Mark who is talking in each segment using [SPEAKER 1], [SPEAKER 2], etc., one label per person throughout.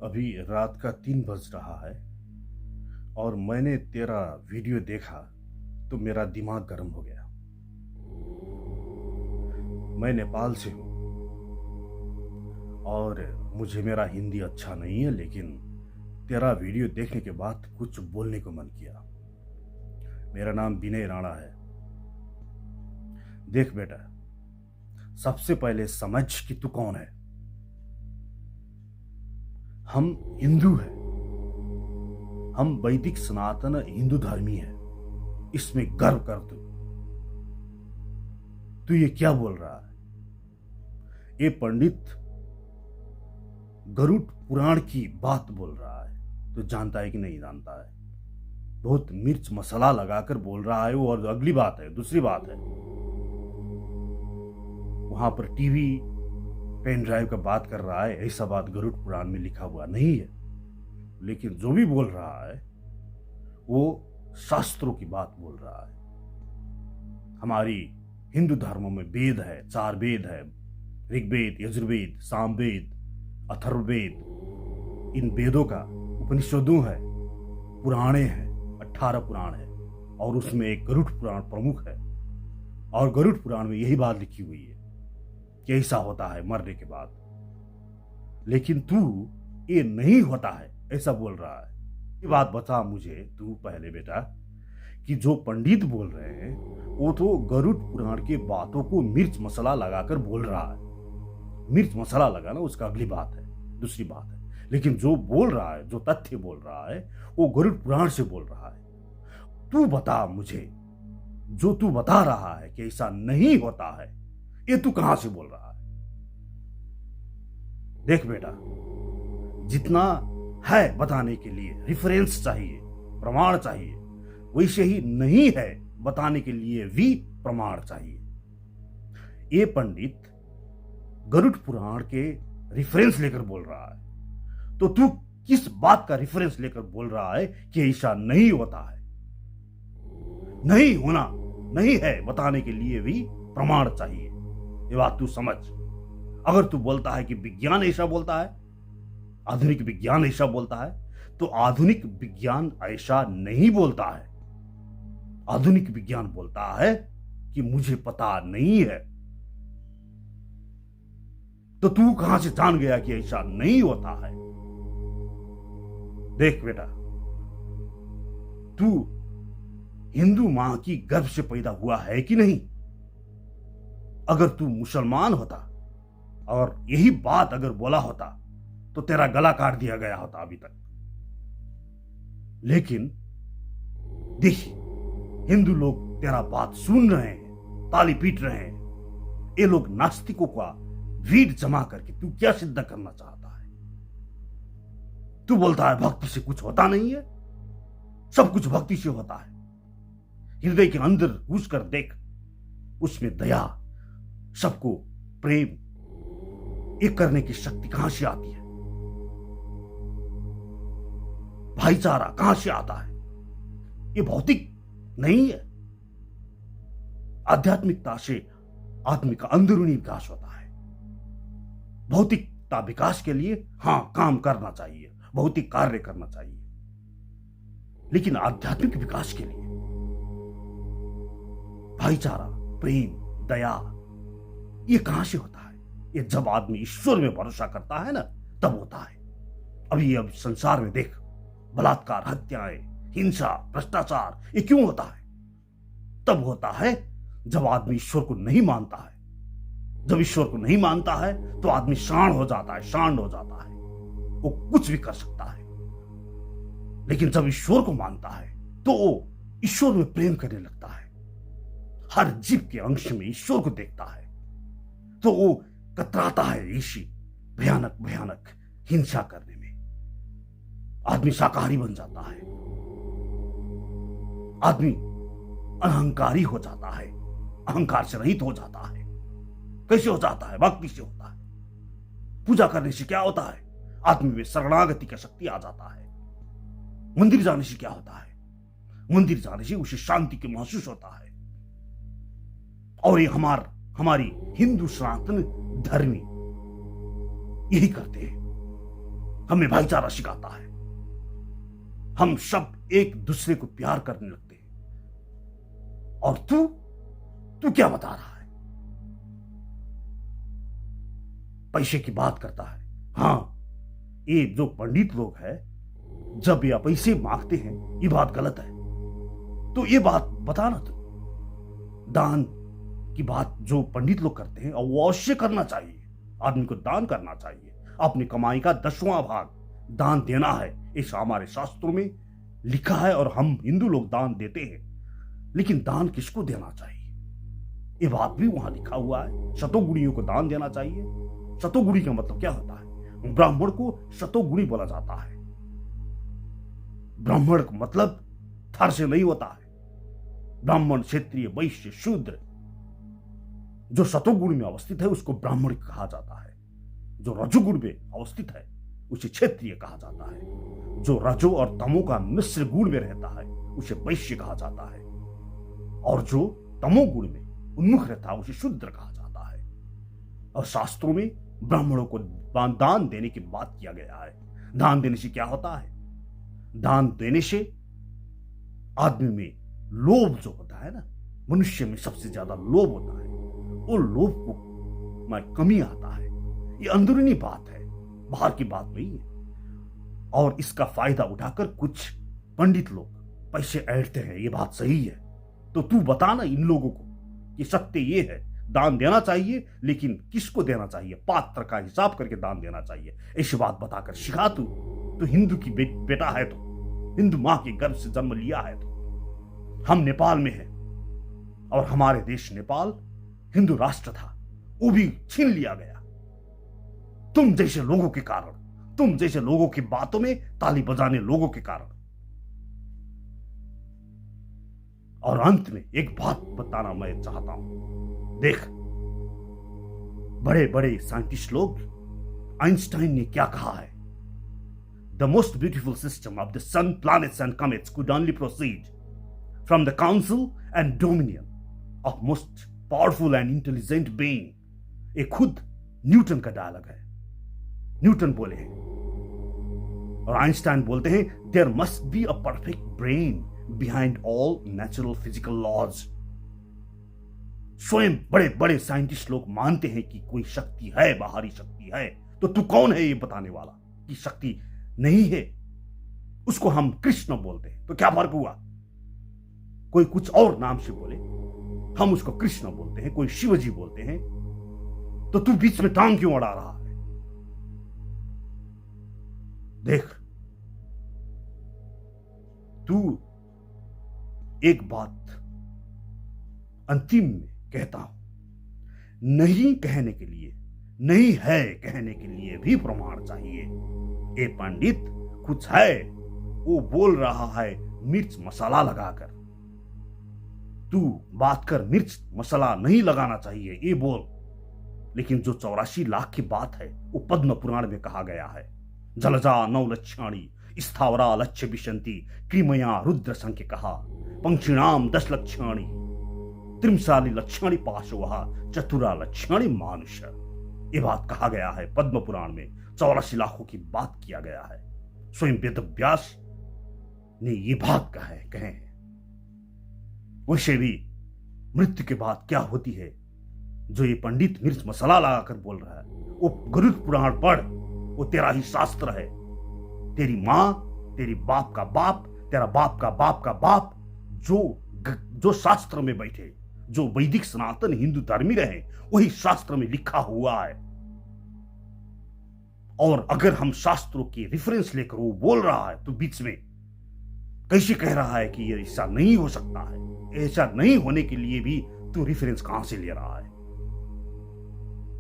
[SPEAKER 1] अभी रात का 3 बज रहा है और मैंने तेरा वीडियो देखा तो मेरा दिमाग गर्म हो गया। मैं नेपाल से हूँ और मुझे मेरा हिंदी अच्छा नहीं है, लेकिन तेरा वीडियो देखने के बाद कुछ बोलने को मन किया। मेरा नाम विनय राणा है। देख बेटा, सबसे पहले समझ कि तू कौन है। हम हिंदू हैं, हम वैदिक सनातन हिंदू धर्मी हैं, इसमें गर्व कर तू ये क्या बोल रहा है? ये पंडित गरुड़ पुराण की बात बोल रहा है। तो जानता है कि नहीं जानता है? बहुत मिर्च मसाला लगाकर बोल रहा है वो। और अगली बात है, दूसरी बात है, वहां पर टीवी पेन ड्राइव का बात कर रहा है। ऐसा बात गरुड़ पुराण में लिखा हुआ नहीं है, लेकिन जो भी बोल रहा है वो शास्त्रों की बात बोल रहा है। हमारी हिंदू धर्मों में वेद है, 4 वेद है, ऋग्वेद, यजुर्वेद, सामवेद, अथर्ववेद। इन वेदों का उपनिषदों है, पुराणे हैं, 18 पुराण है और उसमें एक गरुड़ पुराण प्रमुख है। और गरुड़ पुराण में यही बात लिखी हुई है कि ऐसा होता है मरने के बाद। लेकिन तू ये नहीं होता है ऐसा बोल रहा है। ये बात बता मुझे तू पहले बेटा, कि जो पंडित बोल रहे हैं वो तो गरुड़ पुराण के बातों को मिर्च मसाला लगाकर बोल रहा है। मिर्च मसाला लगाना उसका अगली बात है, दूसरी बात है, लेकिन जो बोल रहा है, जो तथ्य बोल रहा है वो गरुड़ पुराण से बोल रहा है। तू बता मुझे, जो तू बता रहा है कि ऐसा नहीं होता है, ये तू कहां से बोल रहा है? देख बेटा, जितना है बताने के लिए रेफरेंस चाहिए, प्रमाण चाहिए, वैसे ही नहीं है बताने के लिए भी प्रमाण चाहिए। ये पंडित गरुड़ पुराण के रेफरेंस लेकर बोल रहा है, तो तू किस बात का रेफरेंस लेकर बोल रहा है कि ऐसा नहीं होता है? नहीं होना नहीं है बताने के लिए भी प्रमाण चाहिए। ये बात तू समझ। अगर तू बोलता है कि विज्ञान ऐसा बोलता है, आधुनिक विज्ञान ऐसा बोलता है, तो आधुनिक विज्ञान ऐसा नहीं बोलता है। आधुनिक विज्ञान बोलता है कि मुझे पता नहीं है। तो तू कहां से जान गया कि ऐसा नहीं होता है? देख बेटा, तू हिंदू मां की गर्भ से पैदा हुआ है कि नहीं? अगर तू मुसलमान होता और यही बात अगर बोला होता तो तेरा गला काट दिया गया होता अभी तक। लेकिन देख, हिंदू लोग तेरा बात सुन रहे हैं, ताली पीट रहे हैं। ये लोग नास्तिकों का भीड़ जमा करके तू क्या सिद्ध करना चाहता है? तू बोलता है भक्ति से कुछ होता नहीं है, सब कुछ भक्ति से होता है। हृदय के अंदर घुस कर देख, उसमें दया, सबको प्रेम, एक करने की शक्ति कहां से आती है? भाईचारा कहां से आता है? ये भौतिक नहीं है। आध्यात्मिकता से आदमी का अंदरूनी विकास होता है। भौतिकता विकास के लिए हां काम करना चाहिए, भौतिक कार्य करना चाहिए, लेकिन आध्यात्मिक विकास के लिए भाईचारा, प्रेम, दया, ये कहां से होता है? ये जब आदमी ईश्वर में भरोसा करता है ना, तब होता है। अब संसार में देख, बलात्कार, हत्याएं, हिंसा, भ्रष्टाचार, ये क्यों होता है? तब होता है जब आदमी ईश्वर को नहीं मानता है। जब ईश्वर को नहीं मानता है तो आदमी शांड हो जाता है, शांड हो जाता है, वो कुछ भी कर सकता है। लेकिन जब ईश्वर को मानता है तो वो ईश्वर में प्रेम करने लगता है, हर जीव के अंश में ईश्वर को देखता है, तो वो कतराता है ऋषि भयानक भयानक हिंसा करने में। आदमी शाकाहारी बन जाता है, आदमी अहंकारी हो जाता है, अहंकार से रहित हो जाता है। कैसे हो जाता है? भक्ति से होता है। पूजा करने से क्या होता है? आदमी में शरणागति का शक्ति आ जाता है। मंदिर जाने से क्या होता है? मंदिर जाने से उसे शांति की महसूस होता है। और ये हमारी हिंदू सनातन धर्मी यही करते हैं। हमें भाईचारा सिखाता है। हम सब एक दूसरे को प्यार करने लगते हैं। और तू क्या बता रहा है? पैसे की बात करता है। हां, ये जो पंडित लोग हैं, जब ये पैसे मांगते हैं, ये बात गलत है। तो ये बात बताना। तू दान की बात जो पंडित लोग करते हैं, और वो अवश्य करना चाहिए। आदमी को दान करना चाहिए। अपनी कमाई का 10वां भाग दान देना है, ऐसा हमारे शास्त्रों में लिखा है, और हम हिंदू लोग दान देते हैं। लेकिन दान किसको देना चाहिए, ये बात भी वहां लिखा हुआ है। शतोगुणियों को दान देना चाहिए। शतोगुणी का मतलब क्या होता है? ब्राह्मण को शतोगुणी बोला जाता है। ब्राह्मण का मतलब थर से नहीं होता है। ब्राह्मण, क्षत्रिय, वैश्य, शूद्र, जो शतोगुण में अवस्थित है उसको ब्राह्मण कहा जाता है। जो रजोगुण में अवस्थित है उसे क्षत्रिय कहा जाता है। जो रजो और तमो का मिश्र गुण में रहता है उसे वैश्य कहा जाता है। और जो तमोगुण में उन्मुख रहता है उसे शूद्र कहा जाता है। और शास्त्रों में ब्राह्मणों को दान देने की बात किया गया है। दान देने से क्या होता है? दान देने से आदमी में लोभ जो होता है ना, मनुष्य में सबसे ज्यादा लोभ होता है, वो लोभ को में कमी आता है। ये अंदरूनी बात है, बाहर की बात नहीं है। और इसका फायदा उठाकर कुछ पंडित लोग पैसे ऐंठते हैं, ये बात सही है। तो तू बता ना इन लोगों को कि सत्य ये है, दान देना चाहिए, लेकिन किसको देना चाहिए? पात्र का हिसाब करके दान देना चाहिए। ऐसी बात बताकर सिखा। तू हिंदू की बेटा है, तो हिंदू मां के गर्भ से जन्म लिया है। तो हम नेपाल में हैं, और हमारे देश नेपाल हिंदू राष्ट्र था, वो भी छीन लिया गया तुम जैसे लोगों के कारण, तुम जैसे लोगों की बातों में ताली बजाने लोगों के कारण। और अंत में एक बात बताना मैं चाहता हूं। देख, बड़े बड़े साइंटिस्ट लोग, आइंस्टाइन ने क्या कहा है? The most beautiful system of the sun, planets and comets could only proceed from the council and dominion of most powerful and intelligent being. ये खुद न्यूटन का डायलॉग है। न्यूटन बोले हैं, और आइंस्टाइन बोलते हैं, there must be a perfect brain behind all natural physical laws. स्वयं बड़े बड़े साइंटिस्ट लोग मानते हैं कि कोई शक्ति है, बाहरी शक्ति है। तो तू कौन है ये बताने वाला कि शक्ति नहीं है? उसको हम कृष्ण बोलते हैं, तो क्या फर्क हुआ? कोई कुछ और नाम से बोले, हम उसको कृष्ण बोलते हैं, कोई शिवजी बोलते हैं। तो तू बीच में टांग क्यों अड़ा रहा है? देख, तू एक बात अंतिम में कहता हूं, नहीं कहने के लिए, नहीं है कहने के लिए भी प्रमाण चाहिए। ये पंडित कुछ है, वो बोल रहा है मिर्च मसाला लगाकर। तू बात कर, मिर्च मसाला नहीं लगाना चाहिए ये बोल। लेकिन जो 84 लाख की बात है वो पद्म पुराण में कहा गया है। जलजा 9 लक्षाणी स्थावरा लक्ष्य विशंति क्रीमया रुद्र संख्य कहा पंक्षिणाम 10 लक्षाणी त्रिमशाली लक्षाणी पाशवहा चतुरा लक्षाणी मानुष। ये बात कहा गया है पद्म पुराण में। 84 लाखों की बात किया गया है। स्वयं वेद व्यास ने ये बात कहे हैं। वैसे भी मृत्यु के बाद क्या होती है, जो ये पंडित मिर्च मसाला लगाकर बोल रहा है, वो गरुड़ पुराण पढ़, वो तेरा ही शास्त्र है। तेरी मां, तेरी बाप का बाप, तेरा बाप का बाप का बाप, जो शास्त्र में बैठे, जो वैदिक सनातन हिंदू धर्मी रहे, वही शास्त्र में लिखा हुआ है। और अगर हम शास्त्रों की रेफरेंस लेकर वो बोल रहा है, तो बीच में कैसे कह रहा है कि ये ऐसा नहीं हो सकता है? ऐसा नहीं होने के लिए भी तू रेफरेंस कहां से ले रहा है?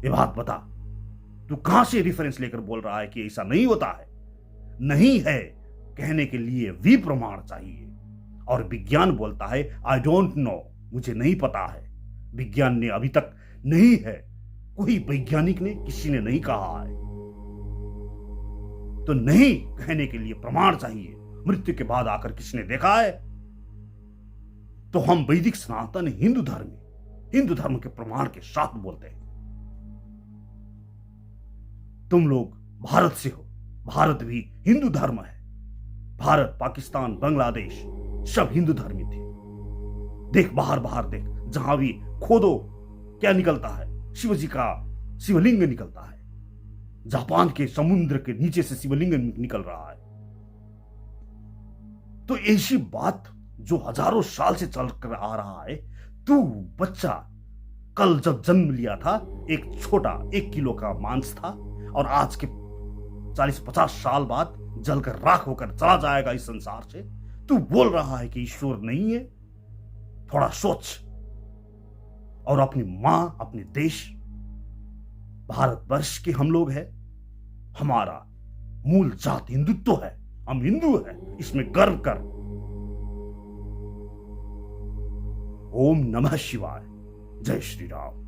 [SPEAKER 1] ये बात बता, तू कहां से रेफरेंस लेकर बोल रहा है कि ऐसा नहीं होता है? नहीं है कहने के लिए भी प्रमाण चाहिए। और विज्ञान बोलता है आई डोंट नो, मुझे नहीं पता है। विज्ञान ने अभी तक नहीं है, कोई वैज्ञानिक ने, किसी ने नहीं कहा है। तो नहीं कहने के लिए प्रमाण चाहिए। मृत्यु के बाद आकर किसने देखा है? तो हम वैदिक सनातन हिंदू धर्म के प्रमाण के साथ बोलते हैं। तुम लोग भारत से हो, भारत भी हिंदू धर्म है। भारत, पाकिस्तान, बांग्लादेश सब हिंदू धर्मी थे। देख बाहर बाहर देख, जहां भी खोदो क्या निकलता है? शिवजी का शिवलिंग निकलता है। जापान के समुद्र के नीचे से शिवलिंग निकल रहा है। तो ऐसी बात जो हजारों साल से चल कर आ रहा है, तू बच्चा कल जब जन्म लिया था एक छोटा 1 किलो का मांस था, और आज के 40-50 साल बाद जलकर राख होकर चला जाएगा इस संसार से। तू बोल रहा है कि ईश्वर नहीं है? थोड़ा सोच। और अपनी मां, अपने देश भारतवर्ष के हम लोग हैं। हमारा मूल जात हिंदुत्व है, हम हिंदू हैं, इसमें गर्व कर। ओम नमः शिवाय। जय श्री राम।